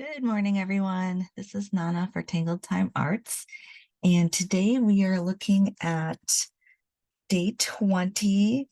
Good morning, everyone. This is Nana for Tangled Time Arts, and today we are looking at day 20,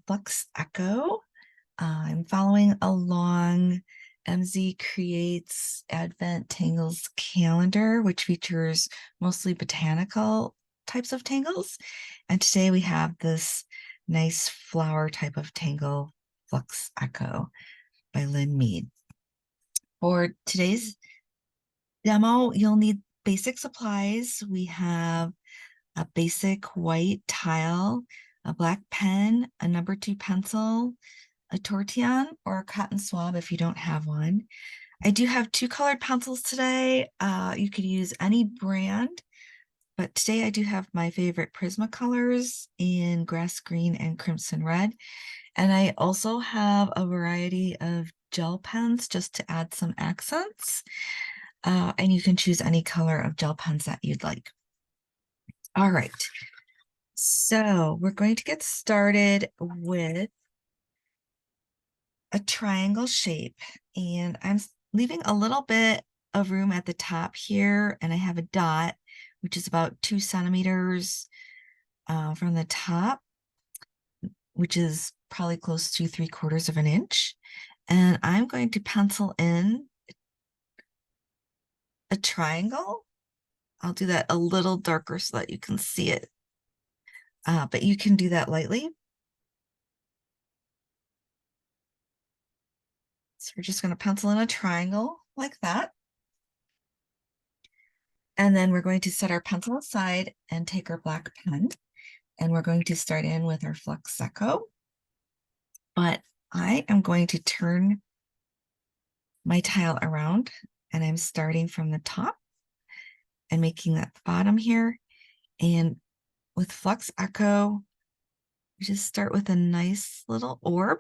Flux Echo. I'm following along MZ Creates Advent Tangles calendar, which features mostly botanical types of tangles. And today we have this nice flower type of tangle, Flux Echo by Lynn Mead. For today's demo, you'll need basic supplies. We have a basic white tile, a black pen, a number 2 pencil, a tortillon or a cotton swab if you don't have one. I do have 2 colored pencils today. You could use any brand, but today I do have my favorite Prismacolors in grass green and crimson red. And I also have a variety of gel pens just to add some accents. And you can choose any color of gel pens that you'd like. All right, so we're going to get started with a triangle shape, and I'm leaving a little bit of room at the top here, and I have a dot, which is about 2 centimeters from the top, which is probably close to 3/4 of an inch. And I'm going to pencil in a triangle. I'll do that a little darker so that you can see it, but you can do that lightly. So we're just going to pencil in a triangle like that. And then we're going to set our pencil aside and take our black pen. And we're going to start in with our Fluxecho. But I am going to turn my tile around, and I'm starting from the top and making that bottom here. And with Flux Echo, we just start with a nice little orb.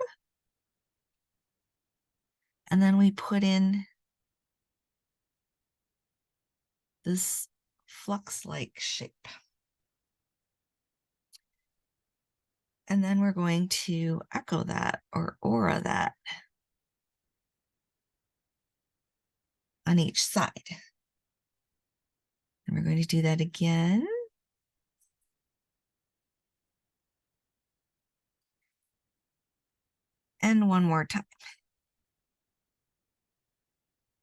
And then we put in this flux-like shape. And then we're going to echo that or aura that on each side. And we're going to do that again. And one more time.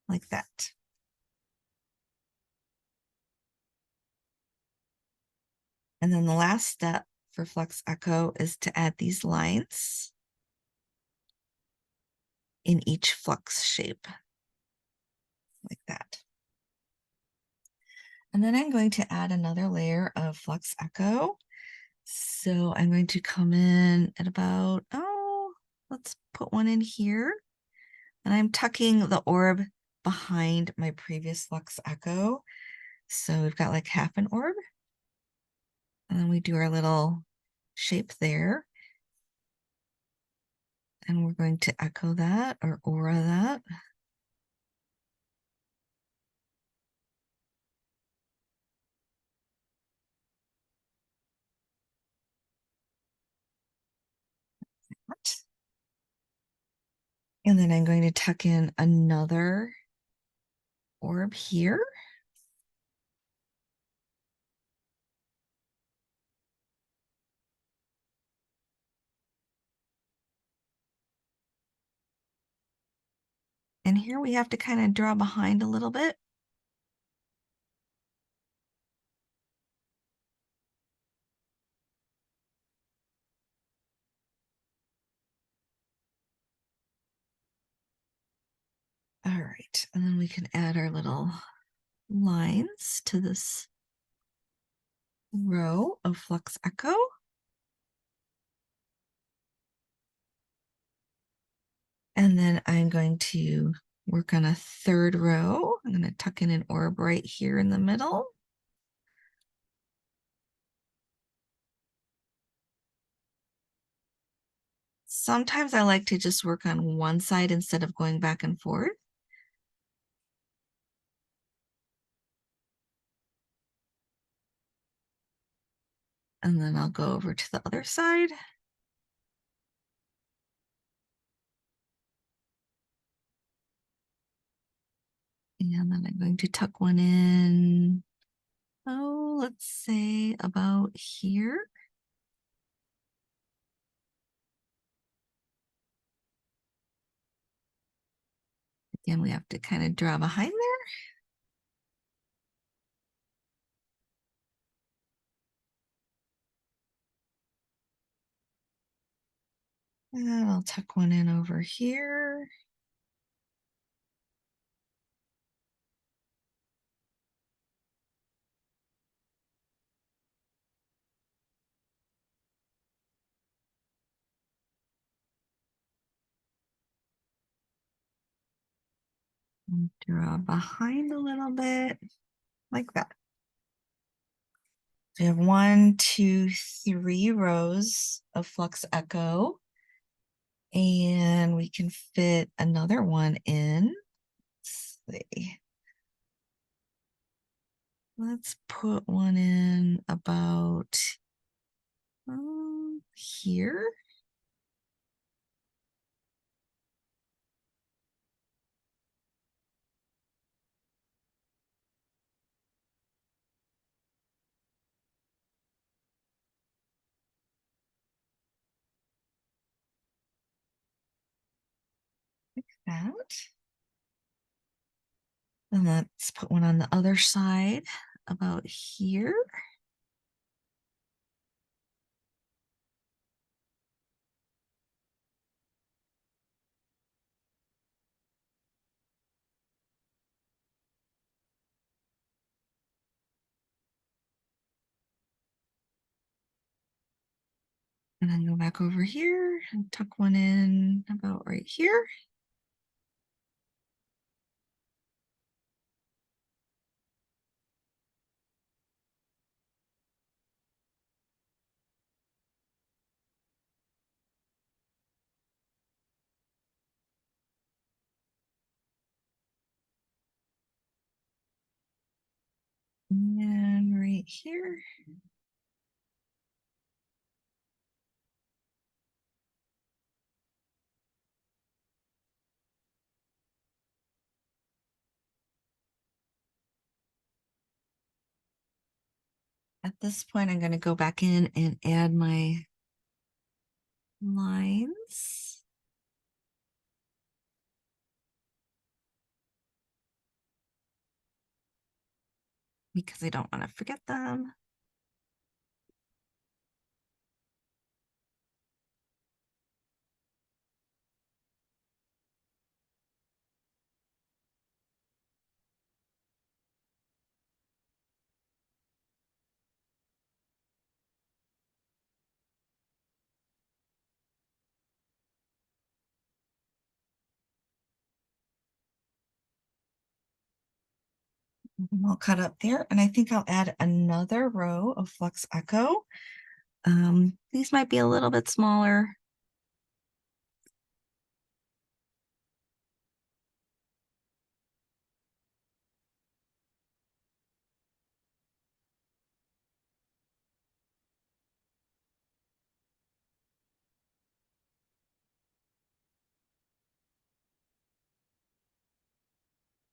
Like that. And then the last step for Flux Echo is to add these lines in each flux shape, like that. And then I'm going to add another layer of Flux Echo. So I'm going to come in at about, let's put one in here. And I'm tucking the orb behind my previous Flux Echo. So we've got like half an orb. And then we do our little shape there. And we're going to echo that or aura that. And then I'm going to tuck in another orb here. And here we have to kind of draw behind a little bit. All right, and then we can add our little lines to this row of Flux Echo. And then I'm going to work on a third row. I'm going to tuck in an orb right here in the middle. Sometimes I like to just work on one side instead of going back and forth. And then I'll go over to the other side. And then I'm going to tuck one in, oh, let's say about here. Again, we have to kind of draw behind there. And I'll tuck one in over here. And draw behind a little bit, like that. We have 1, 2, 3 rows of Flux Echo. And we can fit another one in. Let's see. Let's put one in about here. Like that. And let's put one on the other side about here. And then go back over here and tuck one in about right here. And right here. At this point, I'm going to go back in and add my lines. Because I don't want to forget them. I'll cut up there, and I think I'll add another row of Flux Echo. These might be a little bit smaller.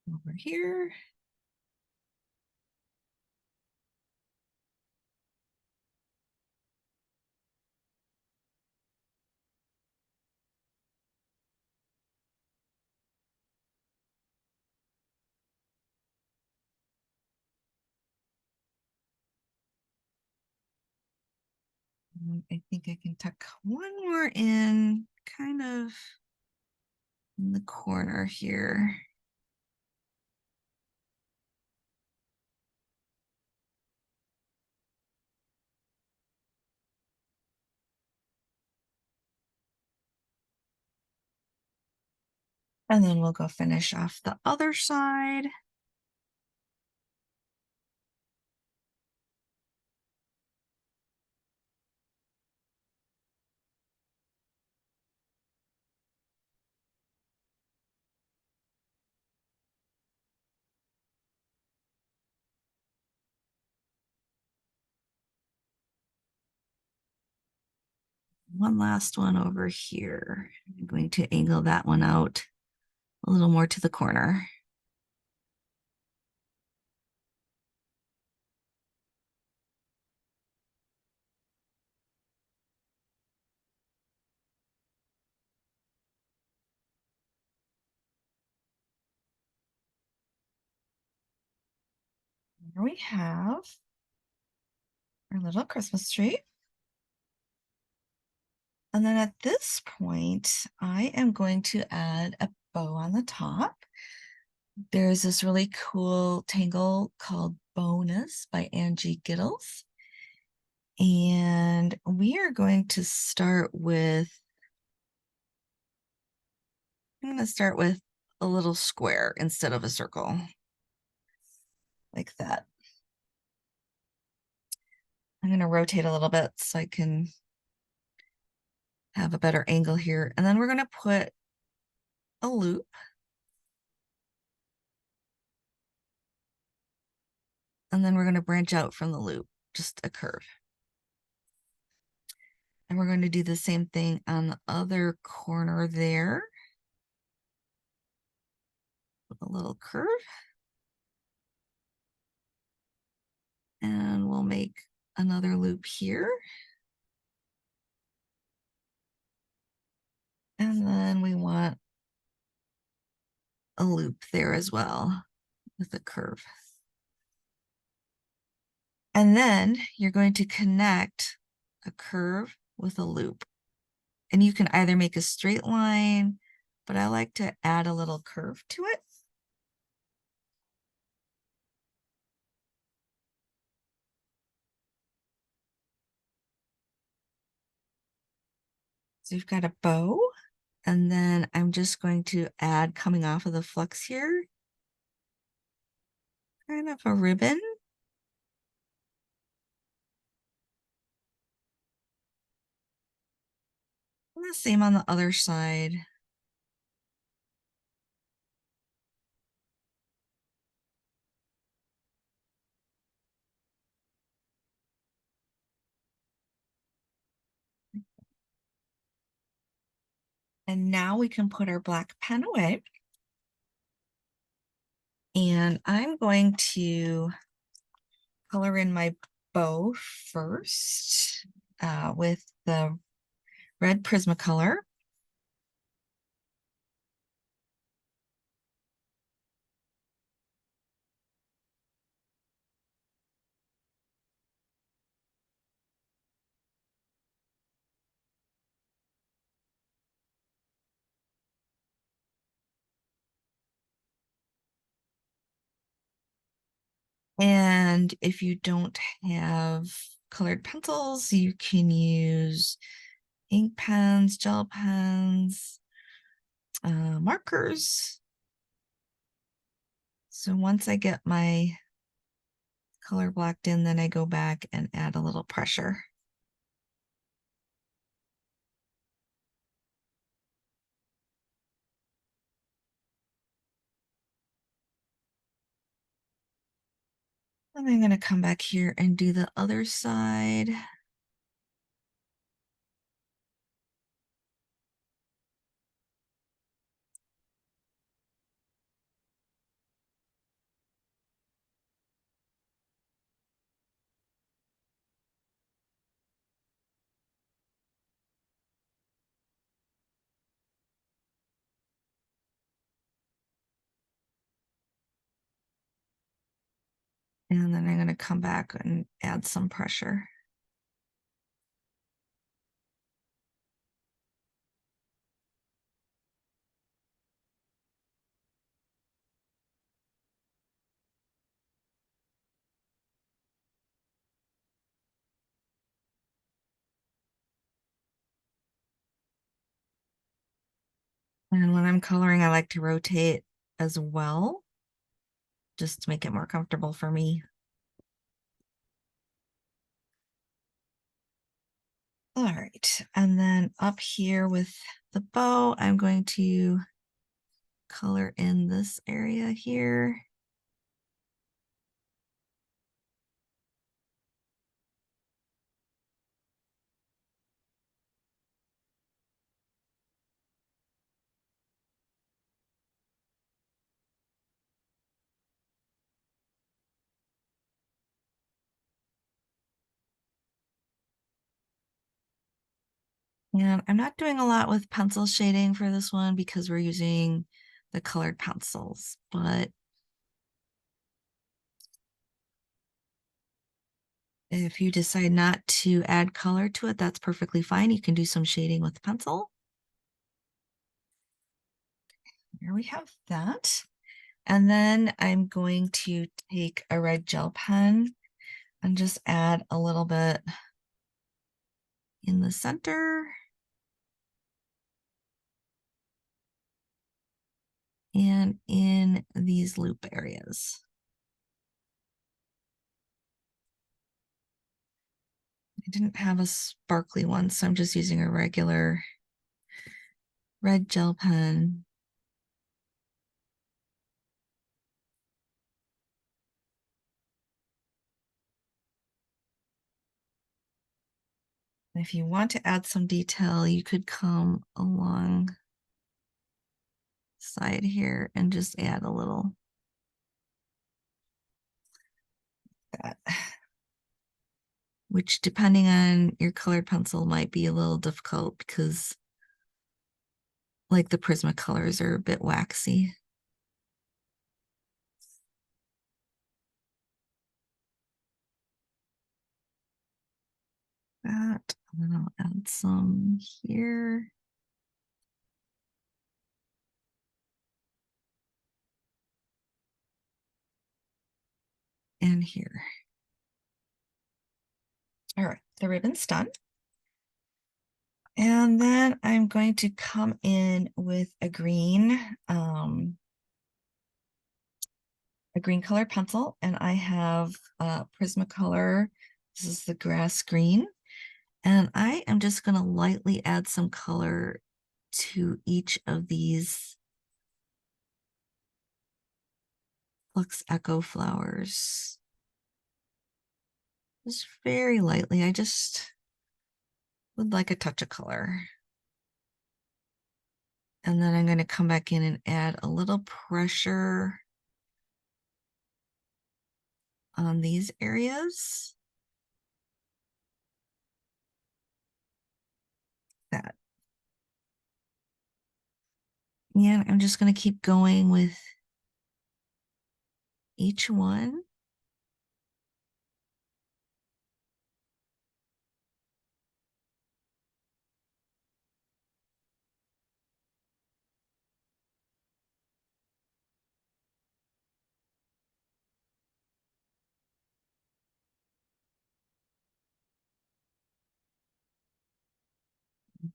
Over here. I think I can tuck one more in, kind of in the corner here. And then we'll go finish off the other side. One last one over here. I'm going to angle that one out a little more to the corner. Here we have our little Christmas tree. And then at this point, I am going to add a bow on the top. There's this really cool tangle called Bownus by Angie Gittles. And we are going to start with, I'm going to start with a little square instead of a circle, like that. I'm going to rotate a little bit so I can have a better angle here. And then we're going to put a loop. And then we're going to branch out from the loop, just a curve. And we're going to do the same thing on the other corner there. With a little curve. And we'll make another loop here. And then we want a loop there as well with a curve. And then you're going to connect a curve with a loop. And you can either make a straight line, but I like to add a little curve to it. So you've got a bow, and then I'm just going to add, coming off of the flux here, kind of a ribbon. And the same on the other side. And now we can put our black pen away. And I'm going to color in my bow first with the red Prismacolor. And if you don't have colored pencils, you can use ink pens, gel pens, markers. So once I get my color blocked in, then I go back and add a little pressure. And I'm going to come back here and do the other side. And then I'm going to come back and add some pressure. And when I'm coloring, I like to rotate as well, just to make it more comfortable for me. All right, and then up here with the bow, I'm going to color in this area here. And I'm not doing a lot with pencil shading for this one because we're using the colored pencils, but If you decide not to add color to it, that's perfectly fine. You can do some shading with pencil. Here we have that. And then I'm going to take a red gel pen and just add a little bit in the center and in these loop areas. I didn't have a sparkly one, so I'm just using a regular red gel pen. If you want to add some detail, you could come along side here and just add a little that, which depending on your colored pencil might be a little difficult because like the Prismacolors are a bit waxy. That, and then I'll add some here. And here. All right, the ribbon's done. And then I'm going to come in with a green color pencil, and I have Prismacolor. This is the grass green. And I am just going to lightly add some color to each of these Flux Echo flowers. Just very lightly. I just would like a touch of color. And then I'm going to come back in and add a little pressure on these areas. That. And I'm just going to keep going with each one.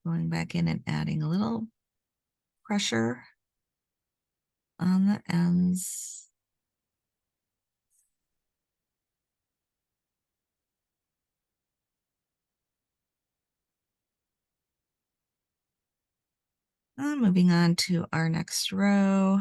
Going back in and adding a little pressure on the ends. And moving on to our next row.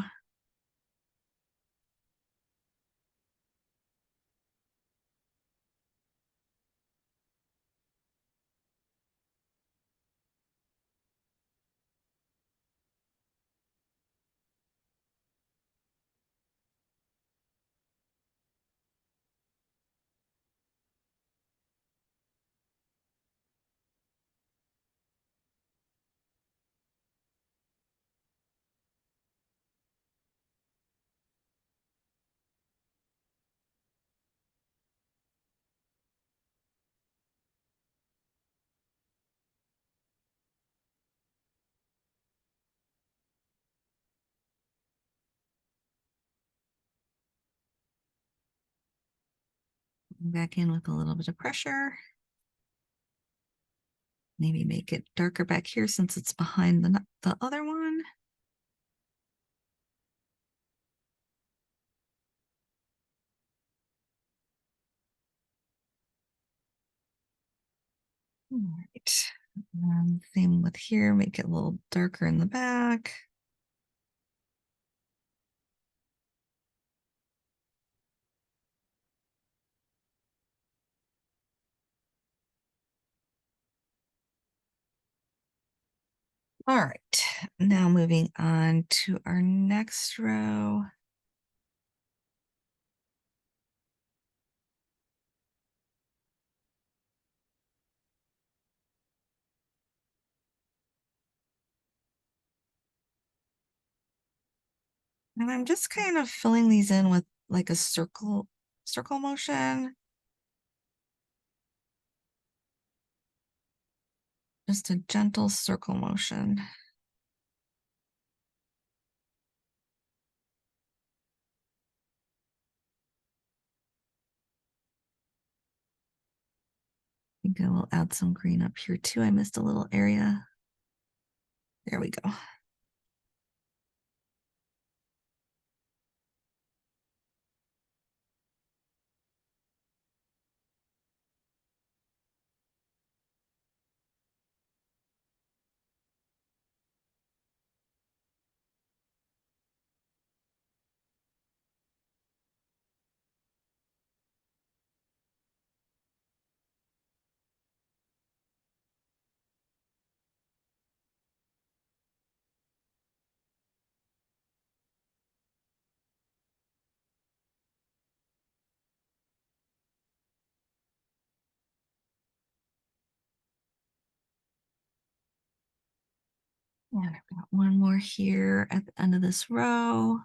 Back in with a little bit of pressure. Maybe make it darker back here since it's behind the other one. All right. And same with here, make it a little darker in the back. All right, now moving on to our next row. And I'm just kind of filling these in with like a circle motion. Just a gentle circle motion. I think I will add some green up here too. I missed a little area. There we go. And I've got one more here at the end of this row.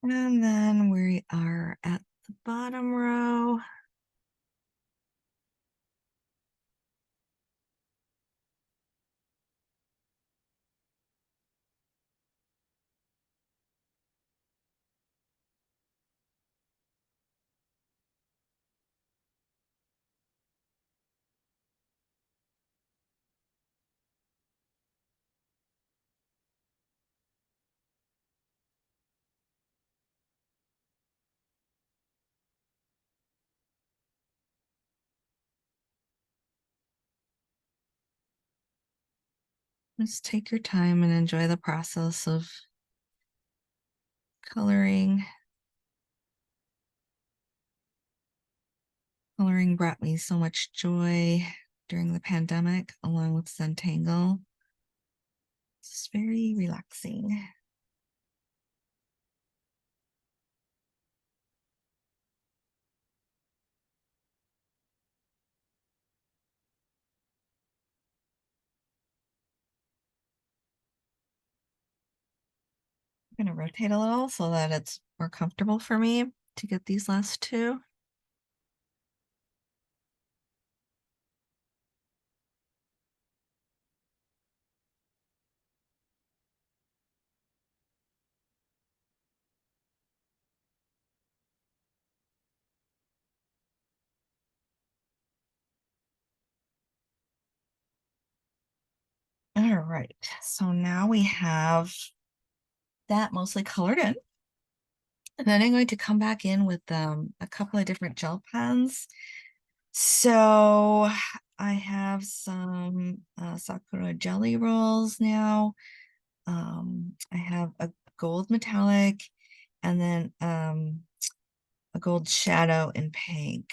And then we are at the bottom row. Just take your time and enjoy the process of coloring. Coloring brought me so much joy during the pandemic, along with Zentangle. It's very relaxing. I'm going to rotate a little so that it's more comfortable for me to get these last two. All right, so now we have that mostly colored in. And then I'm going to come back in with a couple of different gel pens. So I have some Sakura jelly rolls now. I have a gold metallic and then a gold shadow in pink.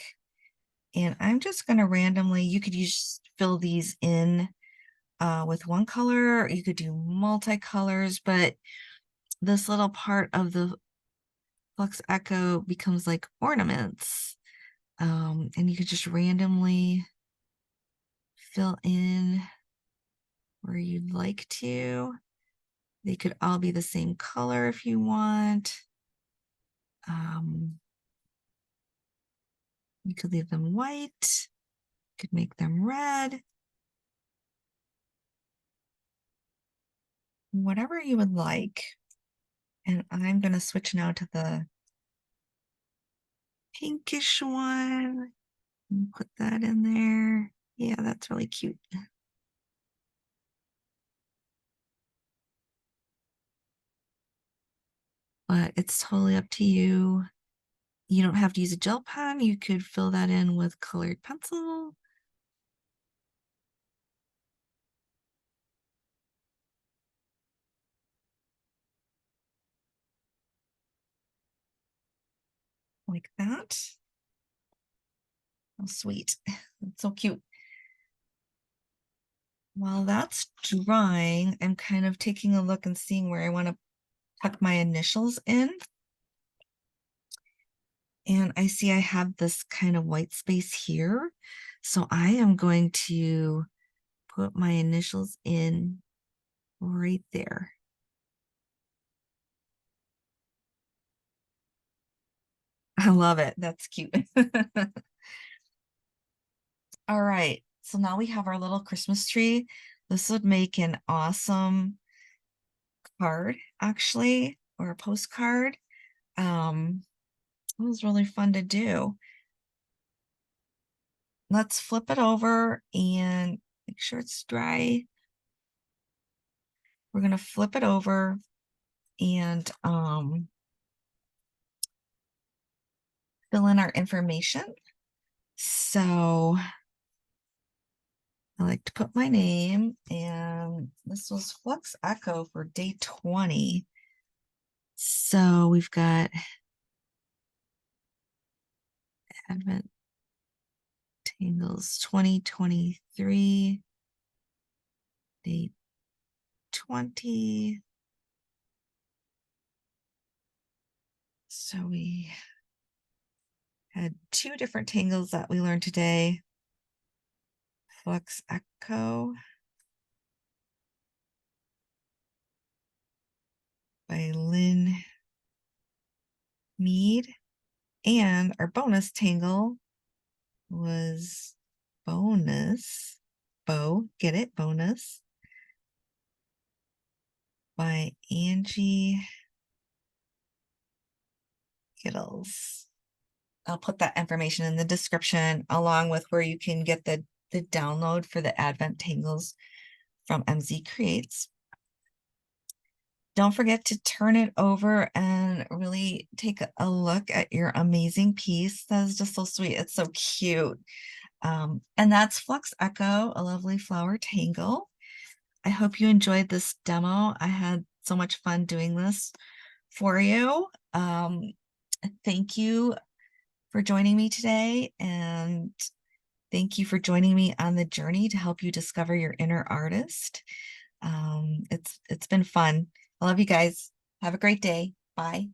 And I'm just going to randomly, you could fill these in with one color, or you could do multicolors, but this little part of the Flux Echo becomes like ornaments. And you could just randomly fill in where you'd like to. They could all be the same color if you want. You could leave them white, could make them red. Whatever you would like. And I'm going to switch now to the pinkish one. And put that in there. Yeah, that's really cute. But it's totally up to you. You don't have to use a gel pen. You could fill that in with colored pencil. Like that. Oh, sweet. It's so cute. While that's drying, I'm kind of taking a look and seeing where I want to tuck my initials in. And I see I have this kind of white space here. So I am going to put my initials in right there. I love it. That's cute. All right. So now we have our little Christmas tree. This would make an awesome card, actually, or a postcard. It was really fun to do. Let's flip it over and make sure it's dry. We're going to flip it over and fill in our information. So I like to put my name, and this was Flux Echo for day 20. So we've got Advent Tangles 2023, day 20. So we had 2 different tangles that we learned today. Flux Echo by Lynn Mead. And our bonus tangle was Bownus. Get it? Bownus. By Angie Gittles. I'll put that information in the description along with where you can get the download for the Advent Tangles from MZ Creates. Don't forget to turn it over and really take a look at your amazing piece. That is just so sweet. It's so cute. And that's Flux Echo, a lovely flower tangle. I hope you enjoyed this demo. I had so much fun doing this for you. Thank you for joining me today, and thank you for joining me on the journey to help you discover your inner artist. It's been fun. I love you guys. Have a great day. Bye.